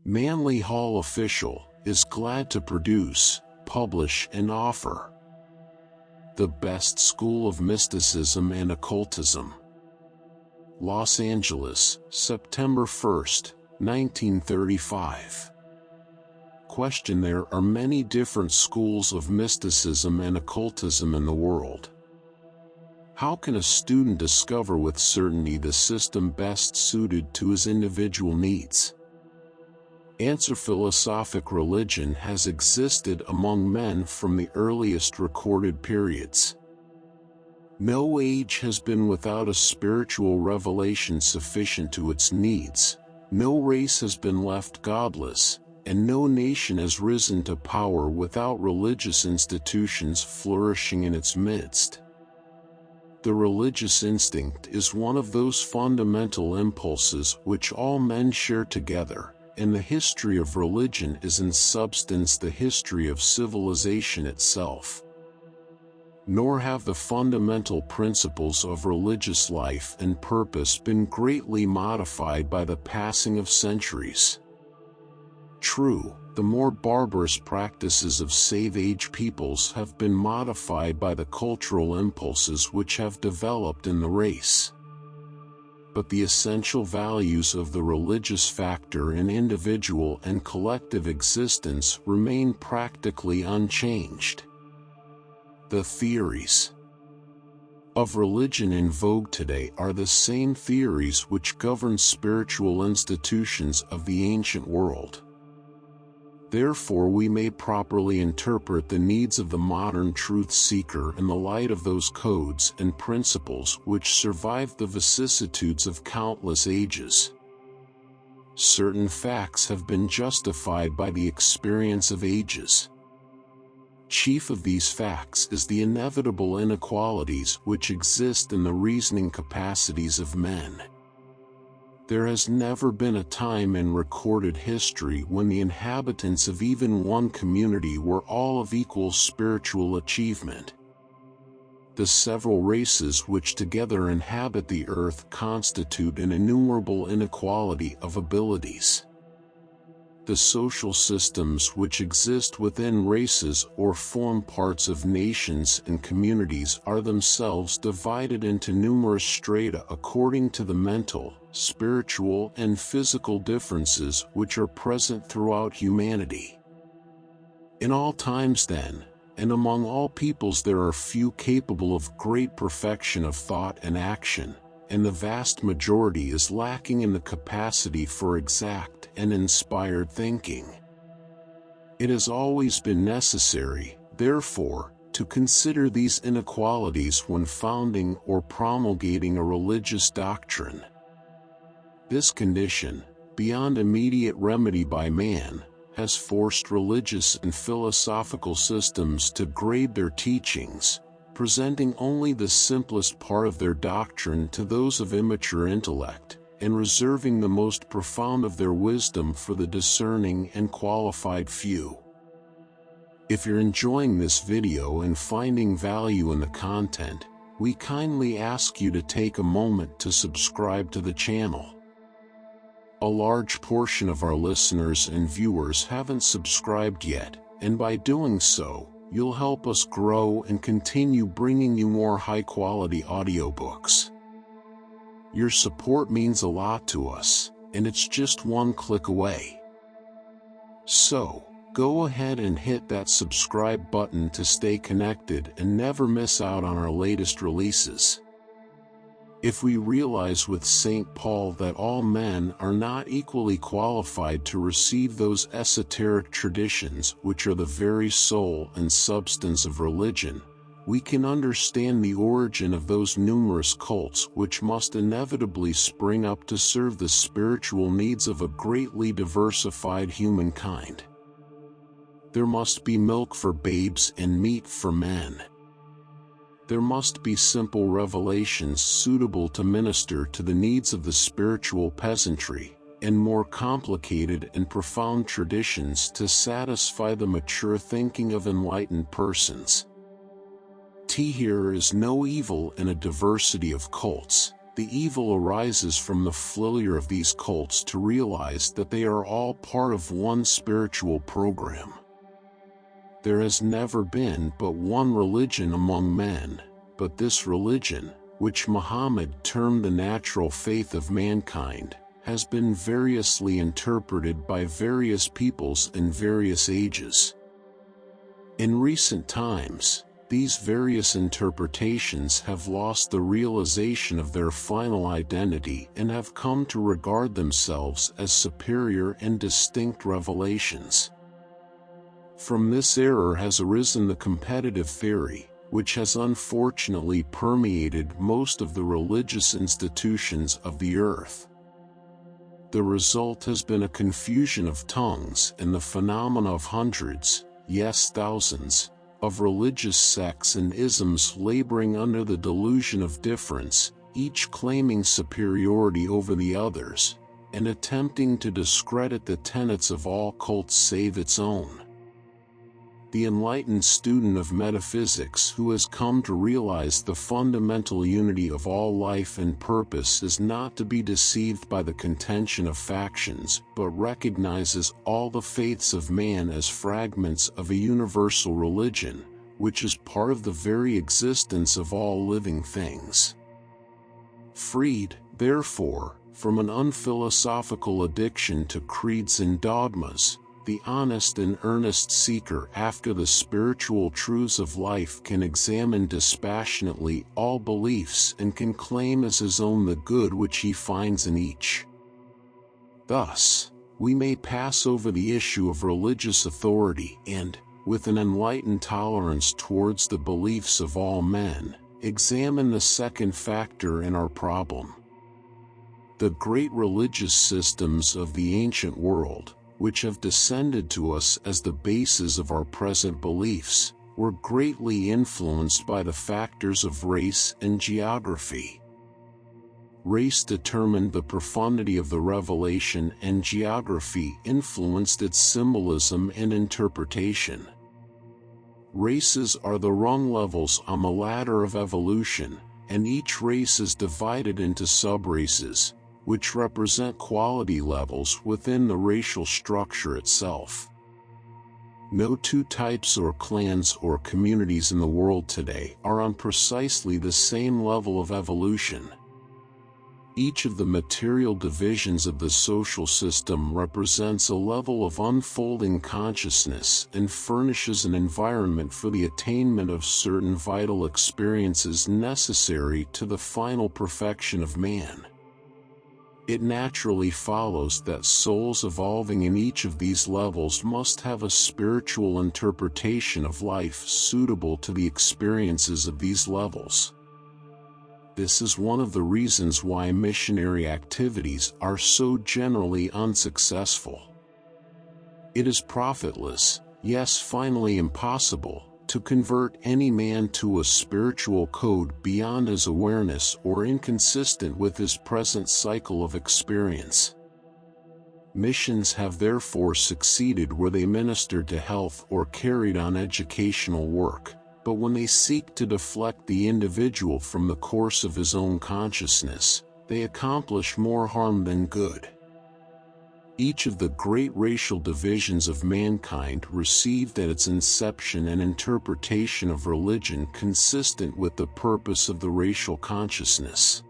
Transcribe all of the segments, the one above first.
Manly Hall Official is glad to produce, publish and offer the best school of mysticism and occultism. Los Angeles, September 1st, 1935. Question: there are many different schools of mysticism and occultism in the world. How can a student discover with certainty the system best suited to his individual needs? Answer: philosophic religion has existed among men from the earliest recorded periods. No age has been without a spiritual revelation sufficient to its needs, no race has been left godless, and no nation has risen to power without religious institutions flourishing in its midst. The religious instinct is one of those fundamental impulses which all men share together, and the history of religion is in substance the history of civilization itself. Nor have the fundamental principles of religious life and purpose been greatly modified by the passing of centuries. True, the more barbarous practices of Save-Age peoples have been modified by the cultural impulses which have developed in the race. But the essential values of the religious factor in individual and collective existence remain practically unchanged. The theories of religion in vogue today are the same theories which govern spiritual institutions of the ancient world. Therefore, we may properly interpret the needs of the modern truth seeker in the light of those codes and principles which survived the vicissitudes of countless ages. Certain facts have been justified by the experience of ages. Chief of these facts is the inevitable inequalities which exist in the reasoning capacities of men. There has never been a time in recorded history when the inhabitants of even one community were all of equal spiritual achievement. The several races which together inhabit the earth constitute an innumerable inequality of abilities. The social systems which exist within races or form parts of nations and communities are themselves divided into numerous strata according to the mental, spiritual and physical differences which are present throughout humanity. In all times then, and among all peoples, there are few capable of great perfection of thought and action, and the vast majority is lacking in the capacity for exact and inspired thinking. It has always been necessary, therefore, to consider these inequalities when founding or promulgating a religious doctrine. This condition, beyond immediate remedy by man, has forced religious and philosophical systems to grade their teachings, presenting only the simplest part of their doctrine to those of immature intellect, and reserving the most profound of their wisdom for the discerning and qualified few. If you're enjoying this video and finding value in the content, we kindly ask you to take a moment to subscribe to the channel. A large portion of our listeners and viewers haven't subscribed yet, and by doing so, you'll help us grow and continue bringing you more high-quality audiobooks. Your support means a lot to us, and it's just one click away. So, go ahead and hit that subscribe button to stay connected and never miss out on our latest releases. If we realize with St. Paul that all men are not equally qualified to receive those esoteric traditions which are the very soul and substance of religion, we can understand the origin of those numerous cults which must inevitably spring up to serve the spiritual needs of a greatly diversified humankind. There must be milk for babes and meat for men. There must be simple revelations suitable to minister to the needs of the spiritual peasantry, and more complicated and profound traditions to satisfy the mature thinking of enlightened persons. Here is no evil in a diversity of cults. The evil arises from the failure of these cults to realize that they are all part of one spiritual program. There has never been but one religion among men, but this religion, which Muhammad termed the natural faith of mankind, has been variously interpreted by various peoples in various ages. In recent times, these various interpretations have lost the realization of their final identity and have come to regard themselves as superior and distinct revelations. From this error has arisen the competitive theory, which has unfortunately permeated most of the religious institutions of the earth. The result has been a confusion of tongues and the phenomena of hundreds, yes thousands, of religious sects and isms laboring under the delusion of difference, each claiming superiority over the others, and attempting to discredit the tenets of all cults save its own. The enlightened student of metaphysics who has come to realize the fundamental unity of all life and purpose is not to be deceived by the contention of factions, but recognizes all the faiths of man as fragments of a universal religion, which is part of the very existence of all living things. Freed, therefore, from an unphilosophical addiction to creeds and dogmas, the honest and earnest seeker after the spiritual truths of life can examine dispassionately all beliefs and can claim as his own the good which he finds in each. Thus, we may pass over the issue of religious authority and, with an enlightened tolerance towards the beliefs of all men, examine the second factor in our problem. The great religious systems of the ancient world, which have descended to us as the basis of our present beliefs, were greatly influenced by the factors of race and geography. Race determined the profundity of the revelation and geography influenced its symbolism and interpretation. Races are the rung levels on the ladder of evolution, and each race is divided into sub-races, which represent quality levels within the racial structure itself. No two types or clans or communities in the world today are on precisely the same level of evolution. Each of the material divisions of the social system represents a level of unfolding consciousness and furnishes an environment for the attainment of certain vital experiences necessary to the final perfection of man. It naturally follows that souls evolving in each of these levels must have a spiritual interpretation of life suitable to the experiences of these levels. This is one of the reasons why missionary activities are so generally unsuccessful. It is profitless, yes, finally impossible, to convert any man to a spiritual code beyond his awareness or inconsistent with his present cycle of experience. Missions have therefore succeeded where they ministered to health or carried on educational work, but when they seek to deflect the individual from the course of his own consciousness, they accomplish more harm than good. Each of the great racial divisions of mankind received at its inception an interpretation of religion consistent with the purpose of the racial consciousness.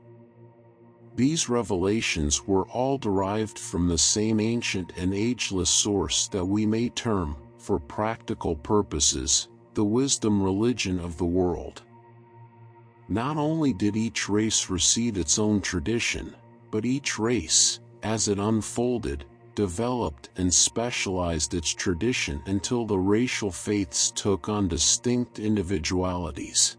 These revelations were all derived from the same ancient and ageless source that we may term, for practical purposes, the wisdom religion of the world. Not only did each race receive its own tradition, but each race, as it unfolded, developed and specialized its tradition until the racial faiths took on distinct individualities.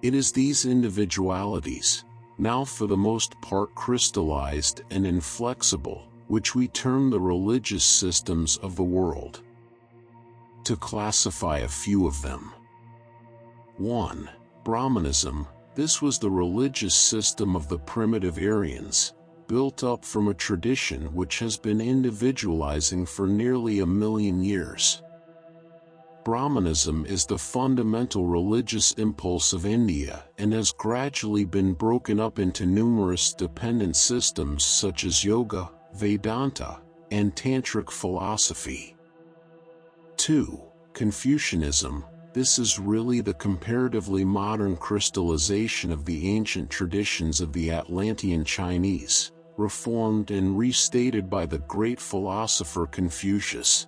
It is these individualities, now for the most part crystallized and inflexible, which we term the religious systems of the world. To classify a few of them. 1. Brahmanism. This was the religious system of the primitive Aryans, built up from a tradition which has been individualizing for nearly 1,000,000 years. Brahmanism is the fundamental religious impulse of India and has gradually been broken up into numerous dependent systems such as yoga, Vedanta, and Tantric philosophy. 2. Confucianism. This is really the comparatively modern crystallization of the ancient traditions of the Atlantean Chinese, reformed and restated by the great philosopher Confucius.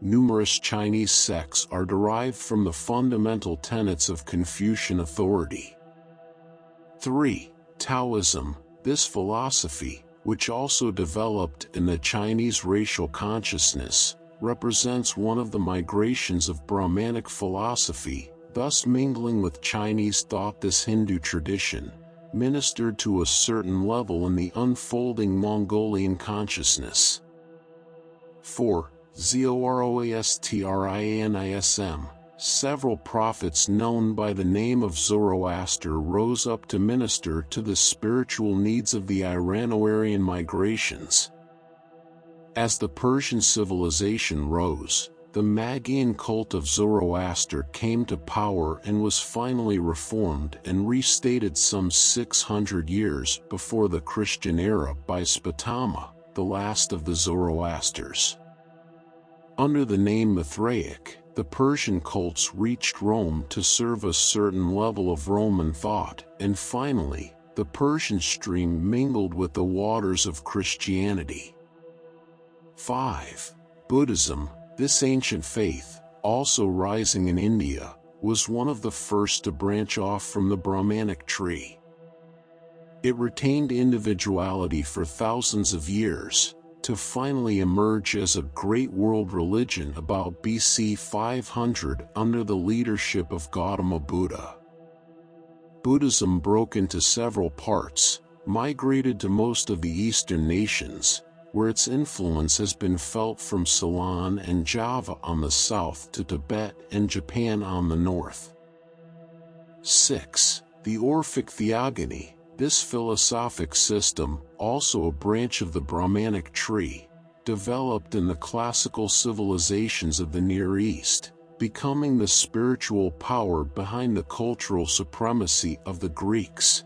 Numerous Chinese sects are derived from the fundamental tenets of Confucian authority. 3. Taoism. This philosophy, which also developed in the Chinese racial consciousness, represents one of the migrations of Brahmanic philosophy, thus mingling with Chinese thought. This Hindu tradition ministered to a certain level in the unfolding Mongolian consciousness. 4. Zoroastrianism. Several prophets known by the name of Zoroaster rose up to minister to the spiritual needs of the Irano-Aryan migrations. As the Persian civilization rose, the Magian cult of Zoroaster came to power and was finally reformed and restated some 600 years before the Christian era by Spitama, the last of the Zoroasters. Under the name Mithraic, the Persian cults reached Rome to serve a certain level of Roman thought, and finally, the Persian stream mingled with the waters of Christianity. 5. Buddhism. This ancient faith, also rising in India, was one of the first to branch off from the Brahmanic tree. It retained individuality for thousands of years, to finally emerge as a great world religion about BC 500 under the leadership of Gautama Buddha. Buddhism broke into several parts, migrated to most of the Eastern nations, where its influence has been felt from Ceylon and Java on the south to Tibet and Japan on the north. 6. The Orphic Theogony. This philosophic system, also a branch of the Brahmanic tree, developed in the classical civilizations of the Near East, becoming the spiritual power behind the cultural supremacy of the Greeks.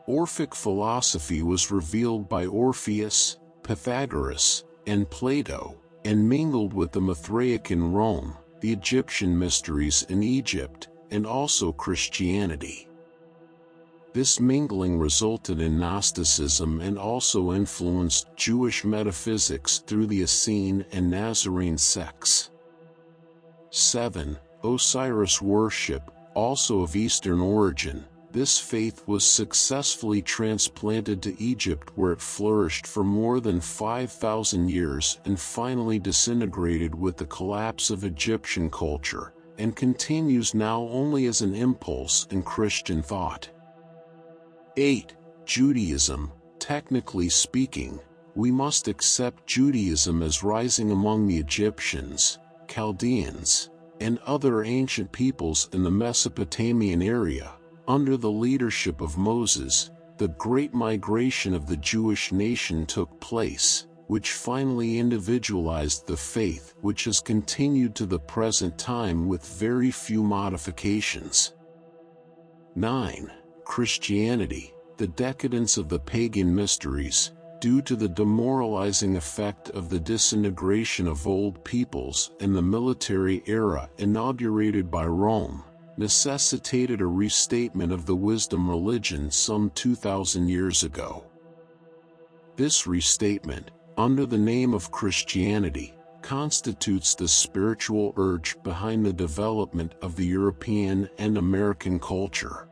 Orphic philosophy was revealed by Orpheus, Pythagoras, and Plato, and mingled with the Mithraic in Rome, the Egyptian mysteries in Egypt, and also Christianity. This mingling resulted in Gnosticism and also influenced Jewish metaphysics through the Essene and Nazarene sects. 7. Osiris worship, also of Eastern origin. This faith was successfully transplanted to Egypt, where it flourished for more than 5,000 years and finally disintegrated with the collapse of Egyptian culture, and continues now only as an impulse in Christian thought. 8. Judaism. Technically speaking, we must accept Judaism as rising among the Egyptians, Chaldeans, and other ancient peoples in the Mesopotamian area. Under the leadership of Moses, the great migration of the Jewish nation took place, which finally individualized the faith, which has continued to the present time with very few modifications. 9. Christianity. The decadence of the pagan mysteries, due to the demoralizing effect of the disintegration of old peoples and the military era inaugurated by Rome, necessitated a restatement of the wisdom religion some 2,000 years ago. This restatement, under the name of Christianity, constitutes the spiritual urge behind the development of the European and American culture.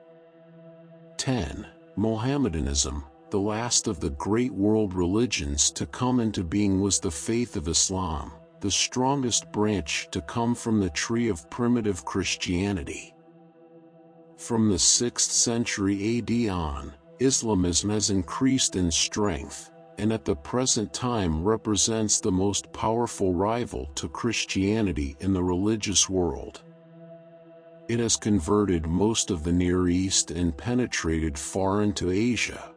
10. Mohammedanism. The last of the great world religions to come into being was the faith of Islam, the strongest branch to come from the tree of primitive Christianity. From the 6th century AD on, Islamism has increased in strength, and at the present time represents the most powerful rival to Christianity in the religious world. It has converted most of the Near East and penetrated far into Asia.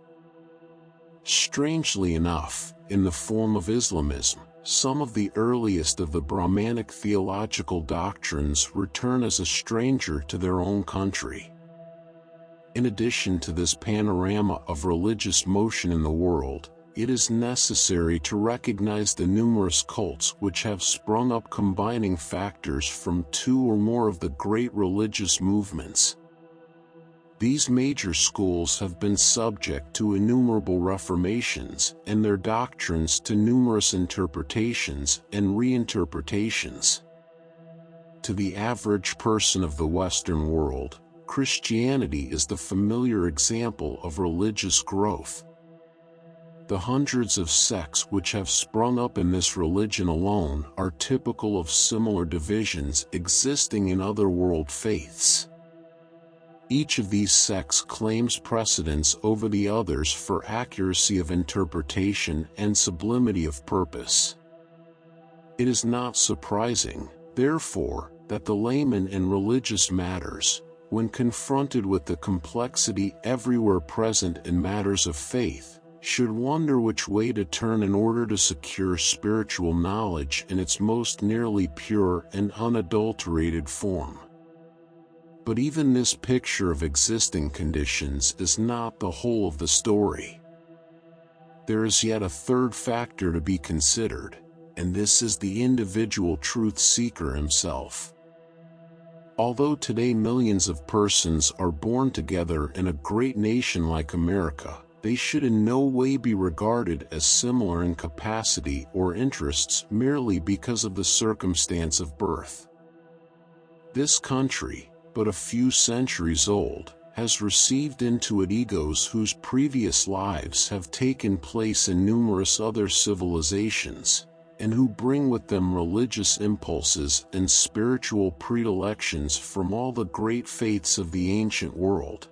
Strangely enough, in the form of Islamism, some of the earliest of the Brahmanic theological doctrines return as a stranger to their own country. In addition to this panorama of religious motion in the world, it is necessary to recognize the numerous cults which have sprung up combining factors from two or more of the great religious movements. These major schools have been subject to innumerable reformations and their doctrines to numerous interpretations and reinterpretations. To the average person of the Western world, Christianity is the familiar example of religious growth. The hundreds of sects which have sprung up in this religion alone are typical of similar divisions existing in other world faiths. Each of these sects claims precedence over the others for accuracy of interpretation and sublimity of purpose. It is not surprising, therefore, that the layman in religious matters, when confronted with the complexity everywhere present in matters of faith, should wonder which way to turn in order to secure spiritual knowledge in its most nearly pure and unadulterated form. But even this picture of existing conditions is not the whole of the story. There is yet a third factor to be considered, and this is the individual truth seeker himself. Although today millions of persons are born together in a great nation like America, they should in no way be regarded as similar in capacity or interests merely because of the circumstance of birth. This country, but a few centuries old, has received into it egos whose previous lives have taken place in numerous other civilizations, and who bring with them religious impulses and spiritual predilections from all the great faiths of the ancient world.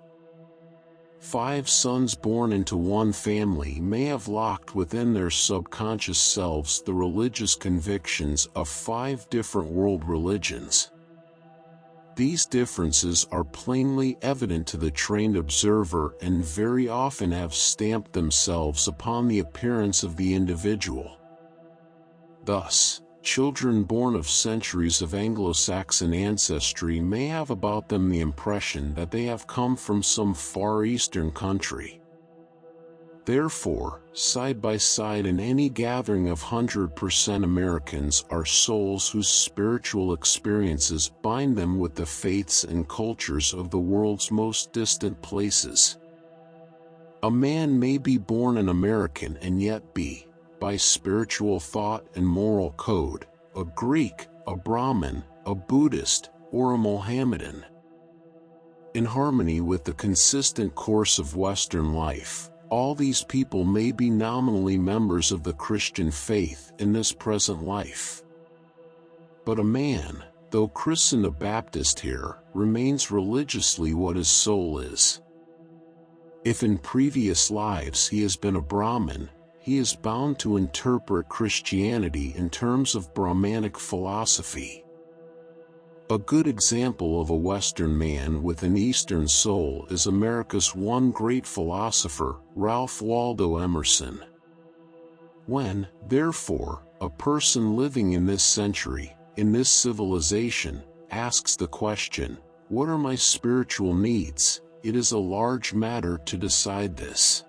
5 sons born into one family may have locked within their subconscious selves the religious convictions of 5 different world religions. These differences are plainly evident to the trained observer and very often have stamped themselves upon the appearance of the individual. Thus, children born of centuries of Anglo-Saxon ancestry may have about them the impression that they have come from some Far Eastern country. Therefore, side by side in any gathering of 100% Americans are souls whose spiritual experiences bind them with the faiths and cultures of the world's most distant places. A man may be born an American and yet be, by spiritual thought and moral code, a Greek, a Brahmin, a Buddhist, or a Mohammedan. In harmony with the consistent course of Western life, all these people may be nominally members of the Christian faith in this present life. But a man, though christened a Baptist here, remains religiously what his soul is. If in previous lives he has been a Brahmin, he is bound to interpret Christianity in terms of Brahmanic philosophy. A good example of a Western man with an Eastern soul is America's one great philosopher, Ralph Waldo Emerson. When, therefore, a person living in this century, in this civilization, asks the question, "What are my spiritual needs?" it is a large matter to decide this.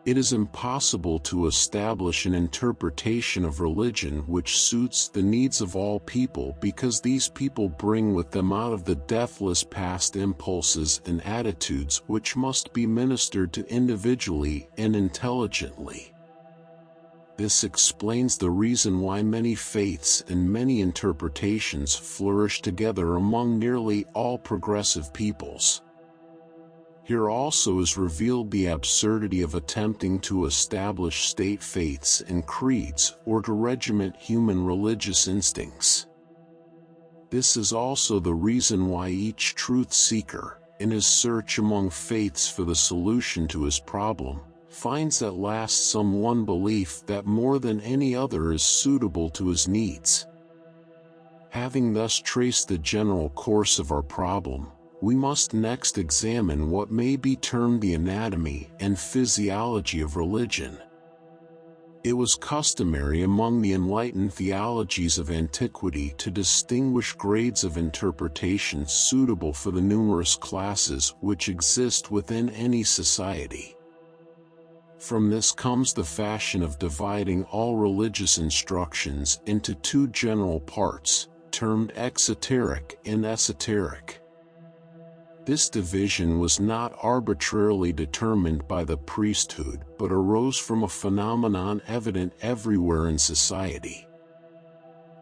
It is impossible to establish an interpretation of religion which suits the needs of all people because these people bring with them out of the deathless past impulses and attitudes which must be ministered to individually and intelligently. This explains the reason why many faiths and many interpretations flourish together among nearly all progressive peoples. Here also is revealed the absurdity of attempting to establish state faiths and creeds or to regiment human religious instincts. This is also the reason why each truth seeker, in his search among faiths for the solution to his problem, finds at last some one belief that more than any other is suitable to his needs. Having thus traced the general course of our problem, we must next examine what may be termed the anatomy and physiology of religion. It was customary among the enlightened theologies of antiquity to distinguish grades of interpretation suitable for the numerous classes which exist within any society. From this comes the fashion of dividing all religious instructions into two general parts, termed exoteric and esoteric. This division was not arbitrarily determined by the priesthood but arose from a phenomenon evident everywhere in society.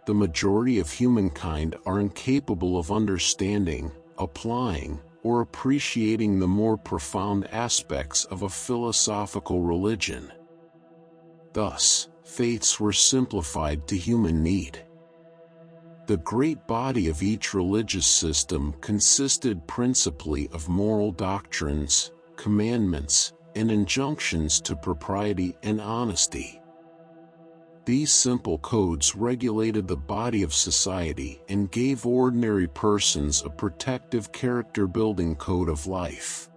The majority of humankind are incapable of understanding, applying, or appreciating the more profound aspects of a philosophical religion. Thus, faiths were simplified to human need. The great body of each religious system consisted principally of moral doctrines, commandments, and injunctions to propriety and honesty. These simple codes regulated the body of society and gave ordinary persons a protective character-building code of life.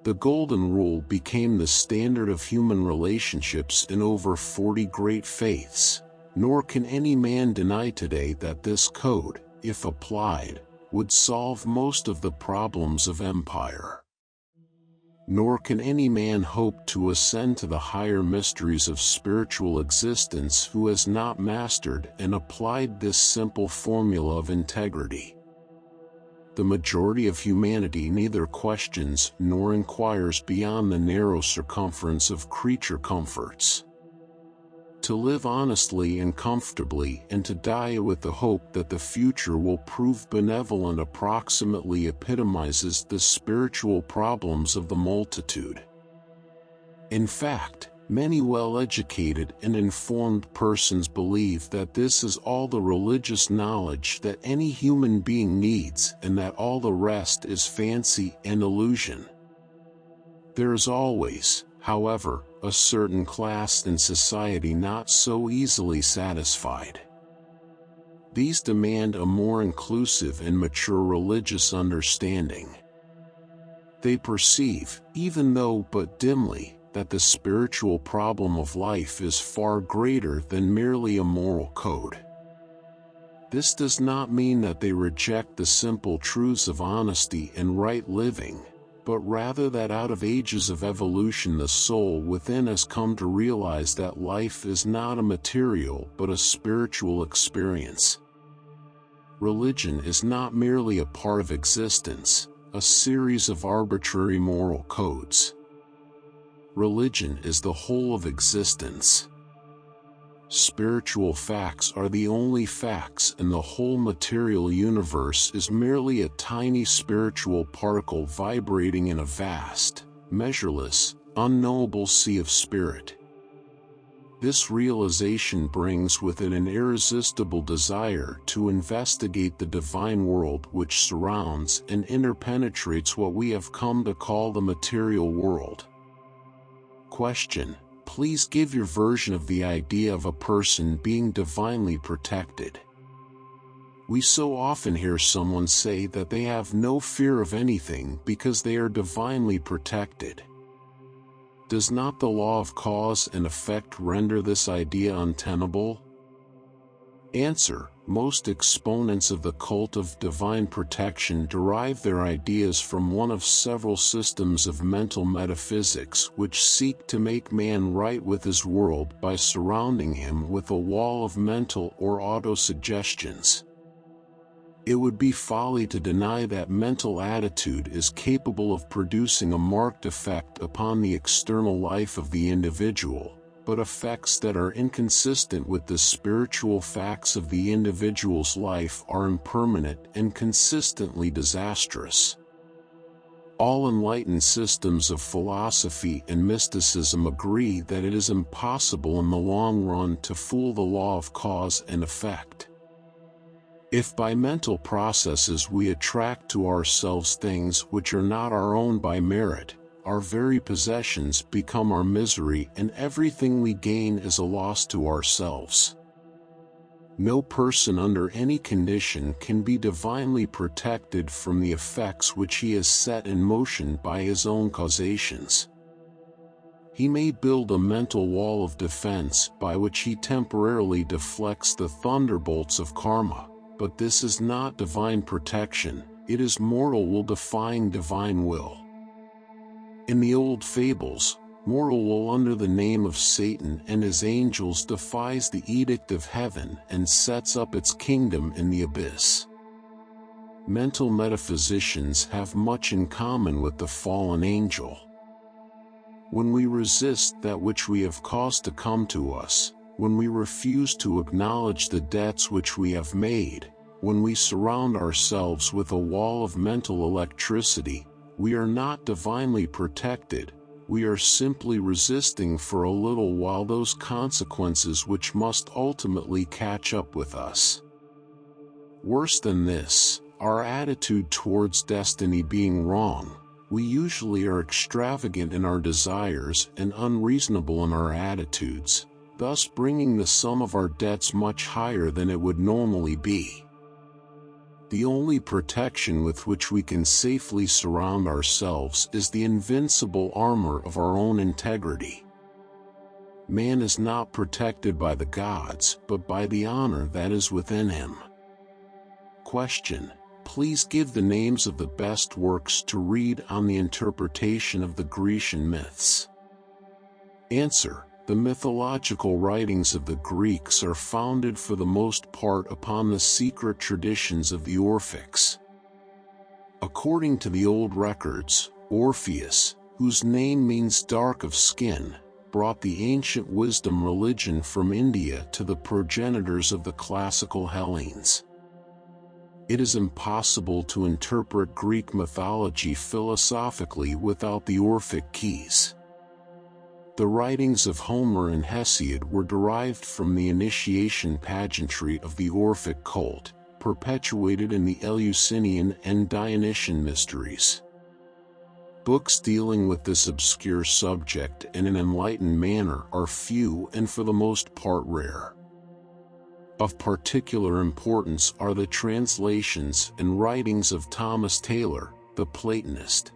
The Golden Rule became the standard of human relationships in over 40 great faiths. Nor can any man deny today that this code, if applied, would solve most of the problems of empire. Nor can any man hope to ascend to the higher mysteries of spiritual existence who has not mastered and applied this simple formula of integrity. The majority of humanity neither questions nor inquires beyond the narrow circumference of creature comforts. To live honestly and comfortably and to die with the hope that the future will prove benevolent approximately epitomizes the spiritual problems of the multitude. In fact, many well-educated and informed persons believe that this is all the religious knowledge that any human being needs and that all the rest is fancy and illusion. There is always, however, a certain class in society not so easily satisfied. These demand a more inclusive and mature religious understanding. They perceive, even though but dimly, that the spiritual problem of life is far greater than merely a moral code. This does not mean that they reject the simple truths of honesty and right living, but rather that out of ages of evolution the soul within has come to realize that life is not a material but a spiritual experience. Religion is not merely a part of existence, a series of arbitrary moral codes. Religion is the whole of existence. Spiritual facts are the only facts, and the whole material universe is merely a tiny spiritual particle vibrating in a vast, measureless, unknowable sea of spirit. This realization brings with it an irresistible desire to investigate the divine world which surrounds and interpenetrates what we have come to call the material world. Question: please give your version of the idea of a person being divinely protected. We so often hear someone say that they have no fear of anything because they are divinely protected. Does not the law of cause and effect render this idea untenable? Answer: most exponents of the cult of divine protection derive their ideas from one of several systems of mental metaphysics which seek to make man right with his world by surrounding him with a wall of mental or autosuggestions. It would be folly to deny that mental attitude is capable of producing a marked effect upon the external life of the individual, but effects that are inconsistent with the spiritual facts of the individual's life are impermanent and consistently disastrous. All enlightened systems of philosophy and mysticism agree that it is impossible in the long run to fool the law of cause and effect. If by mental processes we attract to ourselves things which are not our own by merit, our very possessions become our misery and everything we gain is a loss to ourselves. No person under any condition can be divinely protected from the effects which he has set in motion by his own causations. He may build a mental wall of defense by which he temporarily deflects the thunderbolts of karma, but this is not divine protection, it is mortal will defying divine will. In the old fables, mortal will under the name of Satan and his angels defies the edict of heaven and sets up its kingdom in the abyss. Mental metaphysicians have much in common with the fallen angel. When we resist that which we have caused to come to us, when we refuse to acknowledge the debts which we have made, when we surround ourselves with a wall of mental electricity, we are not divinely protected, we are simply resisting for a little while those consequences which must ultimately catch up with us. Worse than this, our attitude towards destiny being wrong, we usually are extravagant in our desires and unreasonable in our attitudes, thus bringing the sum of our debts much higher than it would normally be. The only protection with which we can safely surround ourselves is the invincible armor of our own integrity. Man is not protected by the gods, but by the honor that is within him. Question: please give the names of the best works to read on the interpretation of the Grecian myths. Answer: the mythological writings of the Greeks are founded for the most part upon the secret traditions of the Orphics. According to the old records, Orpheus, whose name means dark of skin, brought the ancient wisdom religion from India to the progenitors of the classical Hellenes. It is impossible to interpret Greek mythology philosophically without the Orphic keys. The writings of Homer and Hesiod were derived from the initiation pageantry of the Orphic cult, perpetuated in the Eleusinian and Dionysian mysteries. Books dealing with this obscure subject in an enlightened manner are few and for the most part rare. Of particular importance are the translations and writings of Thomas Taylor, the Platonist.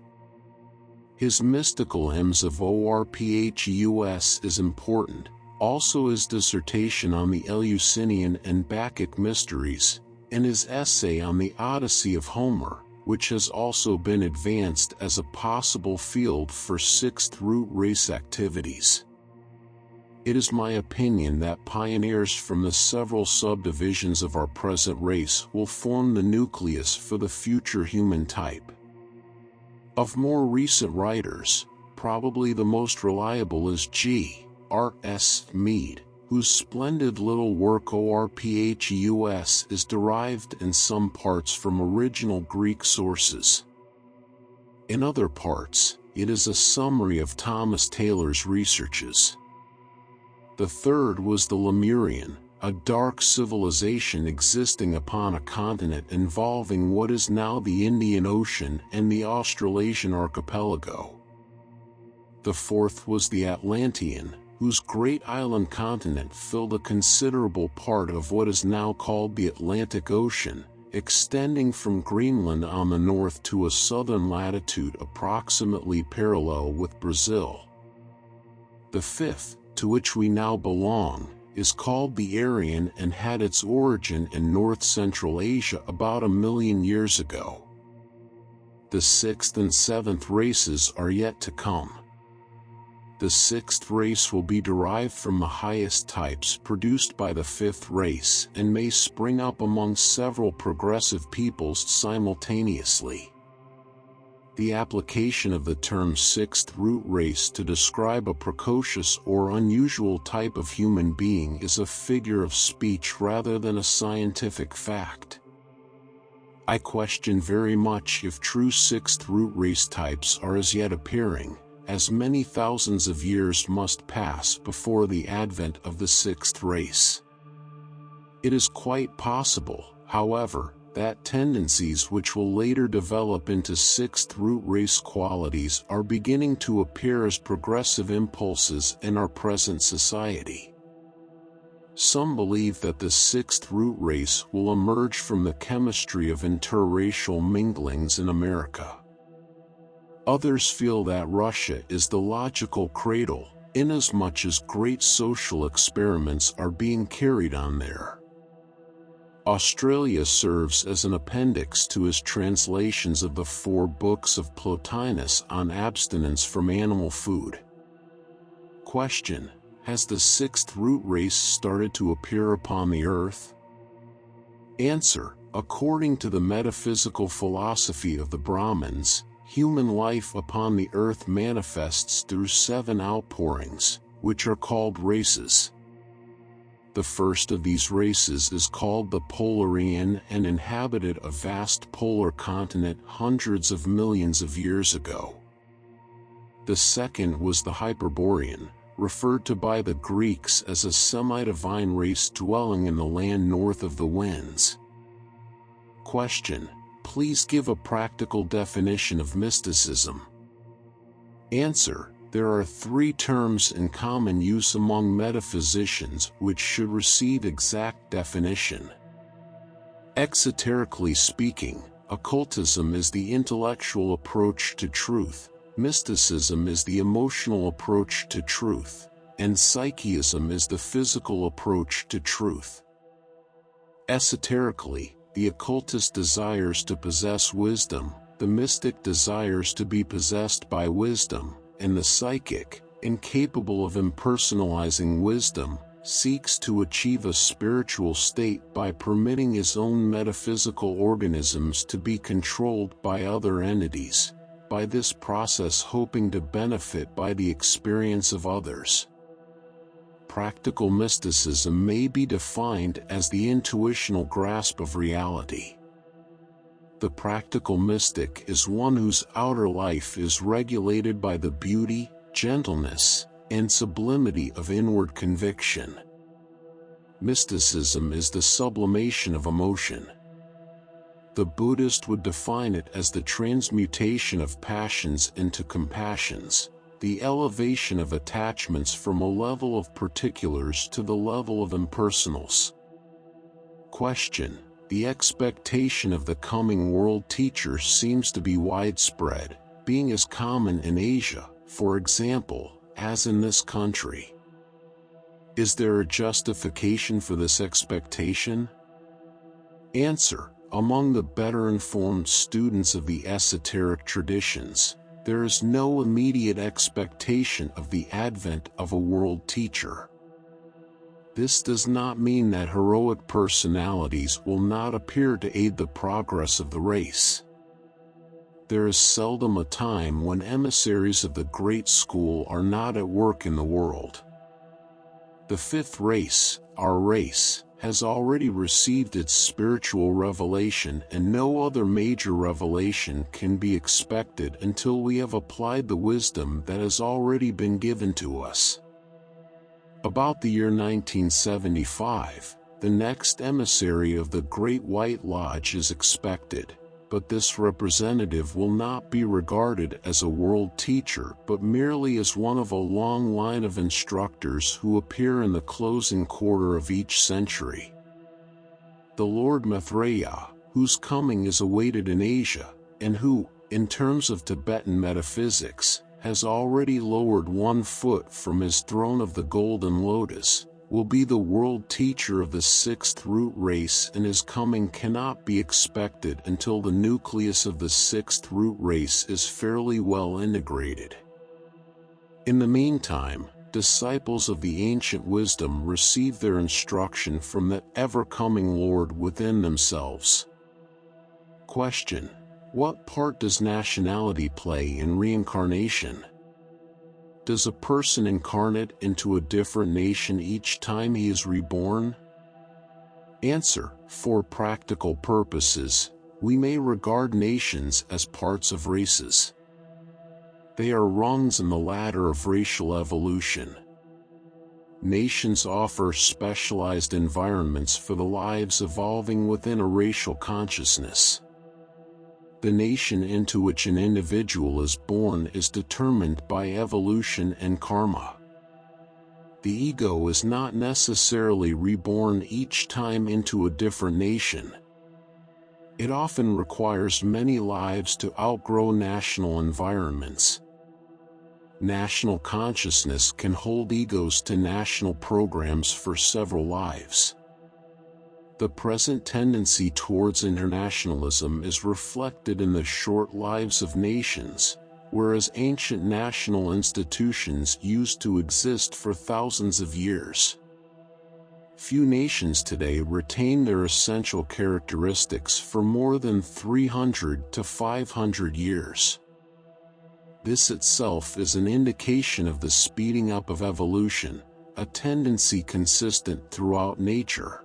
His mystical hymns of Orpheus is important, also his dissertation on the Eleusinian and Bacchic mysteries, and his essay on the Odyssey of Homer, which has also been advanced as a possible field for sixth root race activities. It is my opinion that pioneers from the several subdivisions of our present race will form the nucleus for the future human type. Of more recent writers, probably the most reliable is G.R.S. Mead, whose splendid little work Orpheus is derived in some parts from original Greek sources. In other parts, it is a summary of Thomas Taylor's researches. The third was the Lemurian, a dark civilization existing upon a continent involving what is now the Indian Ocean and the Australasian archipelago. The fourth was the Atlantean, whose great island continent filled a considerable part of what is now called the Atlantic Ocean, extending from Greenland on the north to a southern latitude approximately parallel with Brazil. The fifth, to which we now belong, is called the Aryan and had its origin in north-central Asia about 1 million years ago. The sixth and seventh races are yet to come. The sixth race will be derived from the highest types produced by the fifth race and may spring up among several progressive peoples simultaneously. The application of the term sixth root race to describe a precocious or unusual type of human being is a figure of speech rather than a scientific fact. I question very much if true sixth root race types are as yet appearing, as many thousands of years must pass before the advent of the sixth race. It is quite possible, however, that tendencies which will later develop into sixth root race qualities are beginning to appear as progressive impulses in our present society. Some believe that the sixth root race will emerge from the chemistry of interracial minglings in America. Others feel that Russia is the logical cradle, inasmuch as great social experiments are being carried on there. Australia serves as an appendix to his translations of the 4 books of Plotinus on abstinence from animal food. Question: has the 6th root race started to appear upon the earth? Answer: according to the metaphysical philosophy of the Brahmins, human life upon the earth manifests through 7 outpourings, which are called races. The first of these races is called the Polarian and inhabited a vast polar continent hundreds of millions of years ago. The second was the Hyperborean, referred to by the Greeks as a semi-divine race dwelling in the land north of the winds. Question: please give a practical definition of mysticism. Answer: there are 3 terms in common use among metaphysicians which should receive exact definition. Esoterically speaking, occultism is the intellectual approach to truth, mysticism is the emotional approach to truth, and psychism is the physical approach to truth. Esoterically, the occultist desires to possess wisdom, the mystic desires to be possessed by wisdom, and the psychic, incapable of impersonalizing wisdom, seeks to achieve a spiritual state by permitting his own metaphysical organisms to be controlled by other entities, by this process hoping to benefit by the experience of others. Practical mysticism may be defined as the intuitional grasp of reality. The practical mystic is one whose outer life is regulated by the beauty, gentleness, and sublimity of inward conviction. Mysticism is the sublimation of emotion. The Buddhist would define it as the transmutation of passions into compassions, the elevation of attachments from a level of particulars to the level of impersonals. Question: the expectation of the coming world teacher seems to be widespread, being as common in Asia, for example, as in this country. Is there a justification for this expectation? Answer: among the better informed students of the esoteric traditions, there is no immediate expectation of the advent of a world teacher. This does not mean that heroic personalities will not appear to aid the progress of the race. There is seldom a time when emissaries of the Great School are not at work in the world. The 5th race, our race, has already received its spiritual revelation, and no other major revelation can be expected until we have applied the wisdom that has already been given to us. About the year 1975, the next emissary of the Great White Lodge is expected, but this representative will not be regarded as a world teacher but merely as one of a long line of instructors who appear in the closing quarter of each century. The Lord Maitreya, whose coming is awaited in Asia, and who, in terms of Tibetan metaphysics, has already lowered 1 foot from his throne of the Golden Lotus, will be the world teacher of the 6th root race, and his coming cannot be expected until the nucleus of the 6th root race is fairly well integrated. In the meantime, disciples of the ancient wisdom receive their instruction from the ever-coming Lord within themselves. Question: what part does nationality play in reincarnation? Does a person incarnate into a different nation each time he is reborn? Answer: for practical purposes, we may regard nations as parts of races. They are rungs in the ladder of racial evolution. Nations offer specialized environments for the lives evolving within a racial consciousness. The nation into which an individual is born is determined by evolution and karma. The ego is not necessarily reborn each time into a different nation. It often requires many lives to outgrow national environments. national consciousness can hold egos to national programs for several lives. The present tendency towards internationalism is reflected in the short lives of nations, whereas ancient national institutions used to exist for thousands of years. Few nations today retain their essential characteristics for more than 300 to 500 years. This itself is an indication of the speeding up of evolution, a tendency consistent throughout nature.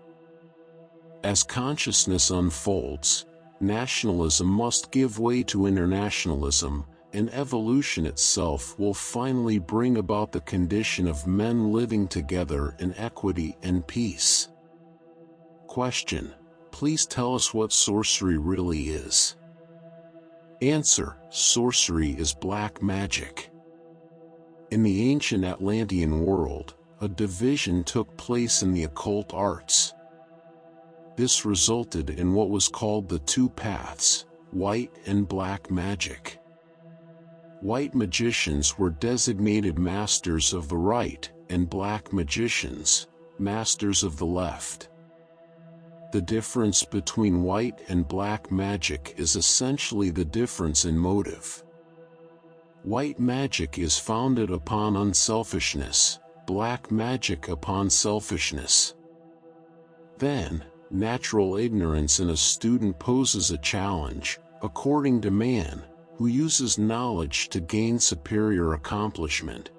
As consciousness unfolds, nationalism must give way to internationalism, and evolution itself will finally bring about the condition of men living together in equity and peace. Question: please tell us what sorcery really is. Answer: sorcery is black magic. In the ancient Atlantean world, a division took place in the occult arts. This resulted in what was called the two paths, white and black magic. White magicians were designated masters of the right, and black magicians, masters of the left. The difference between white and black magic is essentially the difference in motive. White magic is founded upon unselfishness, black magic upon selfishness. Then, natural ignorance in a student poses a challenge, according to man, who uses knowledge to gain superior accomplishment.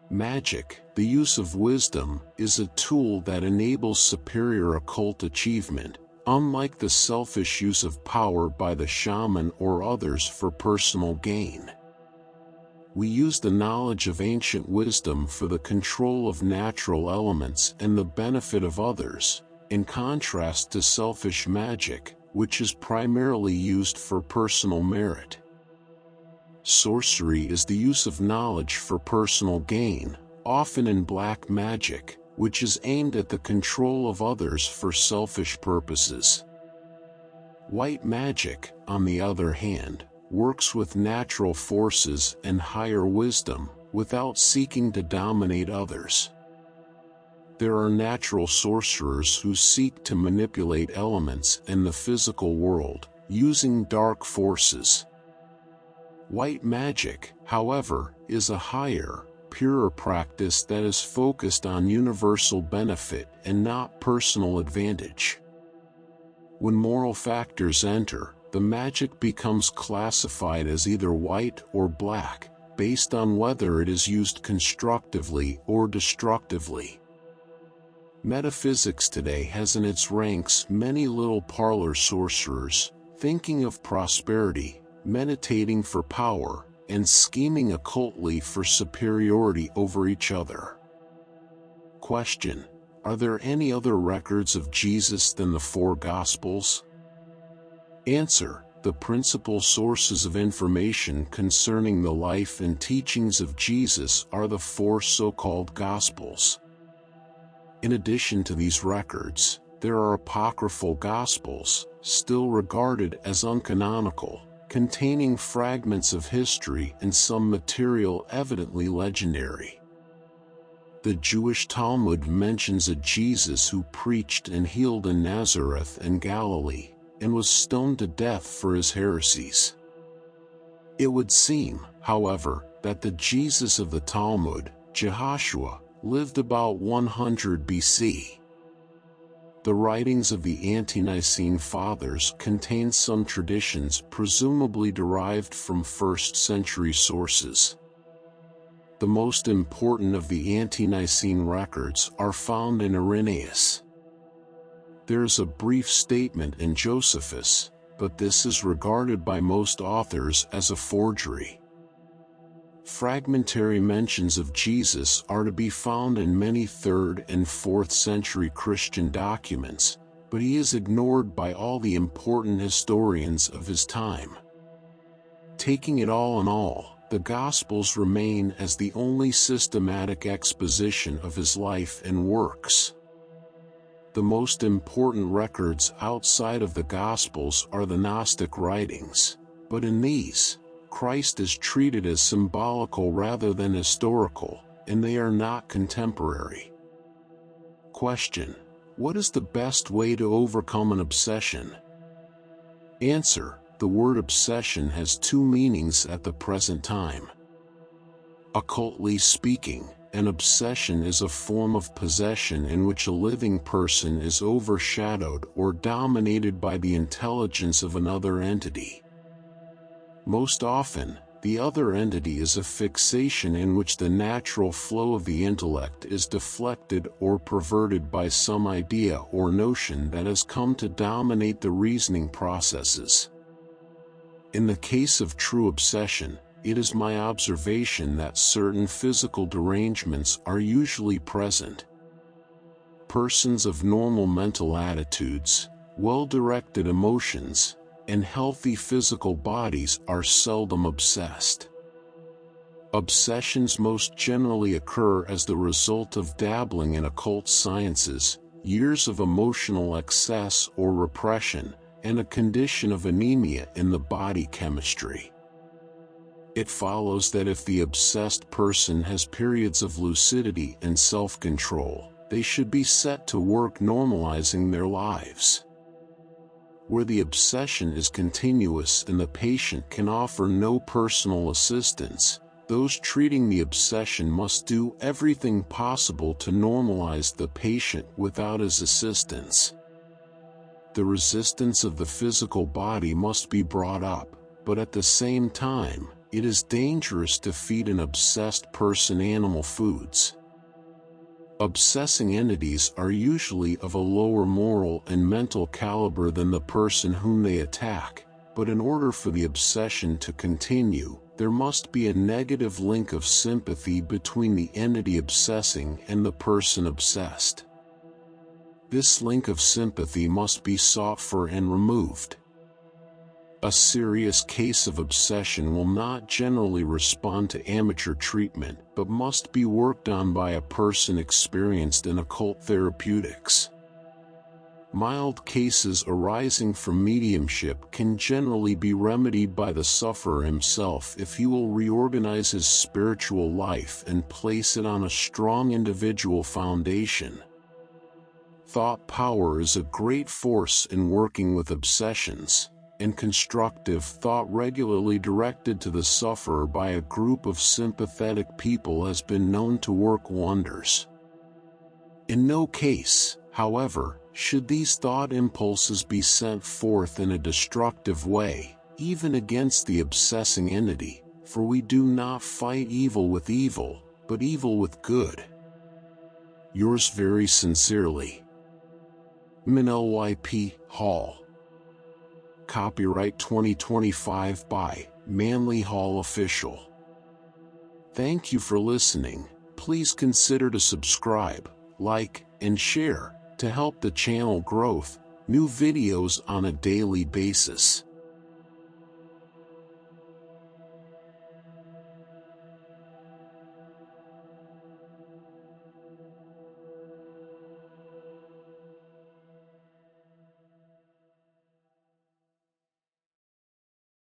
Magic, the use of wisdom, is a tool that enables superior occult achievement, unlike the selfish use of power by the shaman or others for personal gain. We use the knowledge of ancient wisdom for the control of natural elements and the benefit of others, in contrast to selfish magic, which is primarily used for personal merit. Sorcery is the use of knowledge for personal gain, often in black magic, which is aimed at the control of others for selfish purposes. White magic, on the other hand, works with natural forces and higher wisdom, without seeking to dominate others. There are natural sorcerers who seek to manipulate elements in the physical world, using dark forces. White magic, however, is a higher, purer practice that is focused on universal benefit and not personal advantage. When moral factors enter, the magic becomes classified as either white or black, based on whether it is used constructively or destructively. Metaphysics today has in its ranks many little parlor sorcerers, thinking of prosperity, meditating for power, and scheming occultly for superiority over each other. Question: are there any other records of Jesus than the four Gospels? Answer: the principal sources of information concerning the life and teachings of Jesus are the four so-called Gospels. In addition to these records, there are apocryphal Gospels, still regarded as uncanonical, containing fragments of history and some material evidently legendary. The Jewish Talmud mentions a Jesus who preached and healed in Nazareth and Galilee, and was stoned to death for his heresies. It would seem, however, that the Jesus of the Talmud, Jehoshua, lived about 100 BC. The writings of the Ante-Nicene Fathers contain some traditions presumably derived from 1st century sources. The most important of the Ante-Nicene records are found in Irenaeus. There is a brief statement in Josephus, but this is regarded by most authors as a forgery. Fragmentary mentions of Jesus are to be found in many 3rd and 4th century Christian documents, but he is ignored by all the important historians of his time. Taking it all in all, the Gospels remain as the only systematic exposition of his life and works. The most important records outside of the Gospels are the Gnostic writings, but in these, Christ is treated as symbolical rather than historical, and they are not contemporary. Question: what is the best way to overcome an obsession? Answer: the word obsession has two meanings at the present time. Occultly speaking, an obsession is a form of possession in which a living person is overshadowed or dominated by the intelligence of another entity. Most often, the other entity is a fixation in which the natural flow of the intellect is deflected or perverted by some idea or notion that has come to dominate the reasoning processes. In the case of true obsession, it is my observation that certain physical derangements are usually present. Persons of normal mental attitudes, well-directed emotions, and healthy physical bodies are seldom obsessed. Obsessions most generally occur as the result of dabbling in occult sciences, years of emotional excess or repression, and a condition of anemia in the body chemistry. It follows that if the obsessed person has periods of lucidity and self-control, they should be set to work normalizing their lives. Where the obsession is continuous and the patient can offer no personal assistance, those treating the obsession must do everything possible to normalize the patient without his assistance. The resistance of the physical body must be brought up, but at the same time, it is dangerous to feed an obsessed person animal foods. Obsessing entities are usually of a lower moral and mental caliber than the person whom they attack, but in order for the obsession to continue, there must be a negative link of sympathy between the entity obsessing and the person obsessed. This link of sympathy must be sought for and removed. A serious case of obsession will not generally respond to amateur treatment, but must be worked on by a person experienced in occult therapeutics. Mild cases arising from mediumship can generally be remedied by the sufferer himself if he will reorganize his spiritual life and place it on a strong individual foundation. Thought power is a great force in working with obsessions, and constructive thought regularly directed to the sufferer by a group of sympathetic people has been known to work wonders. In no case, however, should these thought impulses be sent forth in a destructive way, even against the obsessing entity, for we do not fight evil with evil, but evil with good. Yours very sincerely, Min Lyp Hall. Copyright 2025 by Manly Hall Official. Thank you for listening. Please consider to subscribe, like, and share to help the channel growth, new videos on a daily basis.